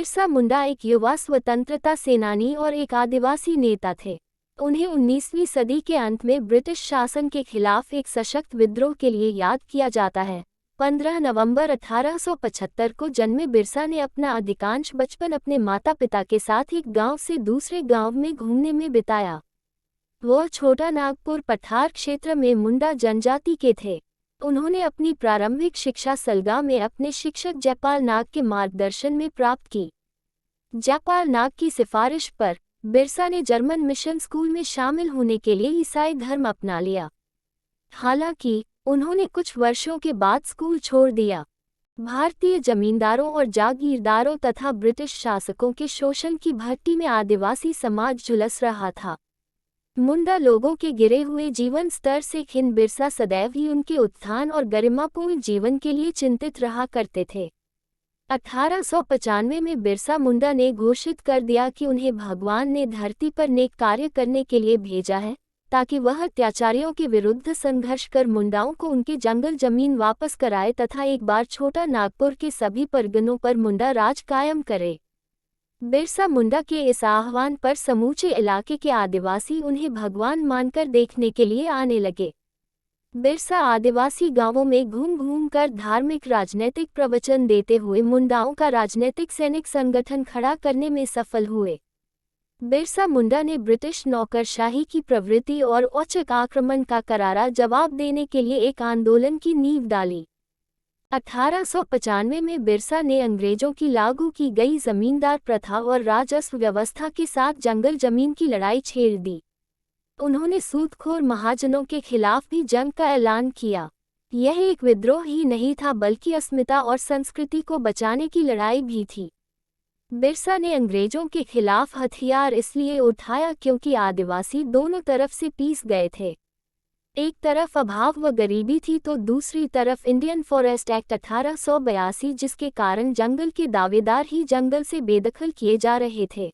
बिरसा मुंडा एक युवा स्वतंत्रता सेनानी और एक आदिवासी नेता थे। उन्हें 19वीं सदी के अंत में ब्रिटिश शासन के खिलाफ एक सशक्त विद्रोह के लिए याद किया जाता है। 15 नवंबर 1875 को जन्मे बिरसा ने अपना अधिकांश बचपन अपने माता पिता के साथ एक गांव से दूसरे गांव में घूमने में बिताया। वह छोटा नागपुर पठार क्षेत्र में मुंडा जनजाति के थे। उन्होंने अपनी प्रारंभिक शिक्षा सलगा में अपने शिक्षक जयपाल नाग के मार्गदर्शन में प्राप्त की। जयपाल नाग की सिफारिश पर बिरसा ने जर्मन मिशन स्कूल में शामिल होने के लिए ईसाई धर्म अपना लिया। हालांकि उन्होंने कुछ वर्षों के बाद स्कूल छोड़ दिया। भारतीय जमींदारों और जागीरदारों तथा ब्रिटिश शासकों के शोषण की भट्टी में आदिवासी समाज झुलस रहा था। मुंडा लोगों के गिरे हुए जीवन स्तर से खिन्न बिरसा सदैव ही उनके उत्थान और गरिमापूर्ण जीवन के लिए चिंतित रहा करते थे। 1895 में बिरसा मुंडा ने घोषित कर दिया कि उन्हें भगवान ने धरती पर नेक कार्य करने के लिए भेजा है, ताकि वह अत्याचारियों के विरुद्ध संघर्ष कर मुंडाओं को उनके जंगल जमीन वापस कराए तथा एक बार छोटा नागपुर के सभी परगनों पर मुंडा राज कायम करे। बिरसा मुंडा के इस आह्वान पर समूचे इलाके के आदिवासी उन्हें भगवान मानकर देखने के लिए आने लगे। बिरसा आदिवासी गांवों में घूम घूम कर धार्मिक राजनीतिक प्रवचन देते हुए मुंडाओं का राजनीतिक सैनिक संगठन खड़ा करने में सफल हुए। बिरसा मुंडा ने ब्रिटिश नौकरशाही की प्रवृत्ति और औचक आक्रमण का करारा जवाब देने के लिए एक आंदोलन की नींव डाली। 1895 में बिरसा ने अंग्रेजों की लागू की गई जमींदार प्रथा और राजस्व व्यवस्था के साथ जंगल जमीन की लड़ाई छेड़ दी। उन्होंने सूदखोर महाजनों के खिलाफ भी जंग का ऐलान किया। यह एक विद्रोह ही नहीं था, बल्कि अस्मिता और संस्कृति को बचाने की लड़ाई भी थी। बिरसा ने अंग्रेजों के खिलाफ हथियार इसलिए उठाया क्योंकि आदिवासी दोनों तरफ से पीस गए थे। एक तरफ अभाव व गरीबी थी तो दूसरी तरफ इंडियन फॉरेस्ट एक्ट 1882, जिसके कारण जंगल के दावेदार ही जंगल से बेदखल किए जा रहे थे।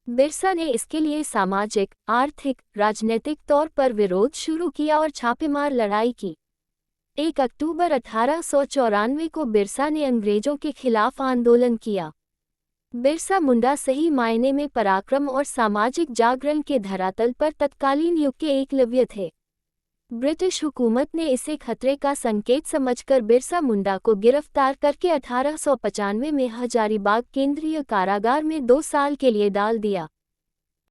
बिरसा ने इसके लिए सामाजिक, आर्थिक, राजनीतिक तौर पर विरोध शुरू किया और छापेमार लड़ाई की। 1 अक्टूबर 1894 को बिरसा ने अंग्रेजों के खिलाफ आंदोलन किया। बिरसा मुंडा सही मायने में पराक्रम और सामाजिक जागरण के धरातल पर तत्कालीन युग के एकलव्य थे। ब्रिटिश हुकूमत ने इसे खतरे का संकेत समझकर बिरसा मुंडा को गिरफ्तार करके 1895 में हजारीबाग केंद्रीय कारागार में 2 साल के लिए डाल दिया।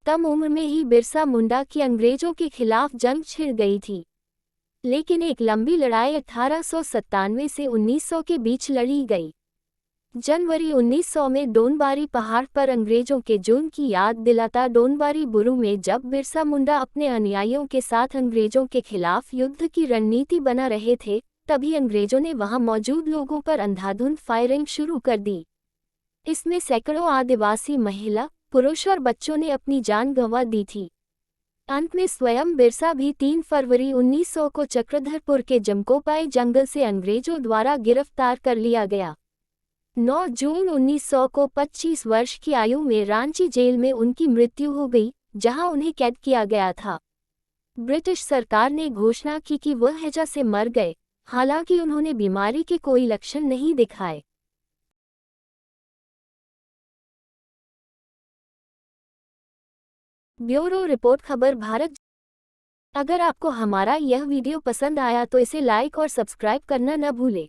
कम उम्र में ही बिरसा मुंडा की अंग्रेजों के खिलाफ जंग छिड़ गई थी, लेकिन एक लंबी लड़ाई 1897 से 1900 के बीच लड़ी गई। जनवरी 1900 में डोनबारी पहाड़ पर अंग्रेजों के जुर्म की याद दिलाता डोनबारी बुरु में जब बिरसा मुंडा अपने अनुयायियों के साथ अंग्रेजों के खिलाफ युद्ध की रणनीति बना रहे थे, तभी अंग्रेजों ने वहां मौजूद लोगों पर अंधाधुंध फायरिंग शुरू कर दी। इसमें सैकड़ों आदिवासी महिला, पुरुष और बच्चों ने अपनी जान गंवा दी थी। अंत में स्वयं बिरसा भी 3 फरवरी 1900 को चक्रधरपुर के जमकोपाई जंगल से अंग्रेजों द्वारा गिरफ्तार कर लिया गया। 9 जून 1900 को 25 वर्ष की आयु में रांची जेल में उनकी मृत्यु हो गई, जहां उन्हें कैद किया गया था। ब्रिटिश सरकार ने घोषणा की कि वह हैजा से मर गए, हालांकि उन्होंने बीमारी के कोई लक्षण नहीं दिखाए। ब्यूरो रिपोर्ट, खबर भारत। अगर आपको हमारा यह वीडियो पसंद आया तो इसे लाइक और सब्सक्राइब करना न भूलें।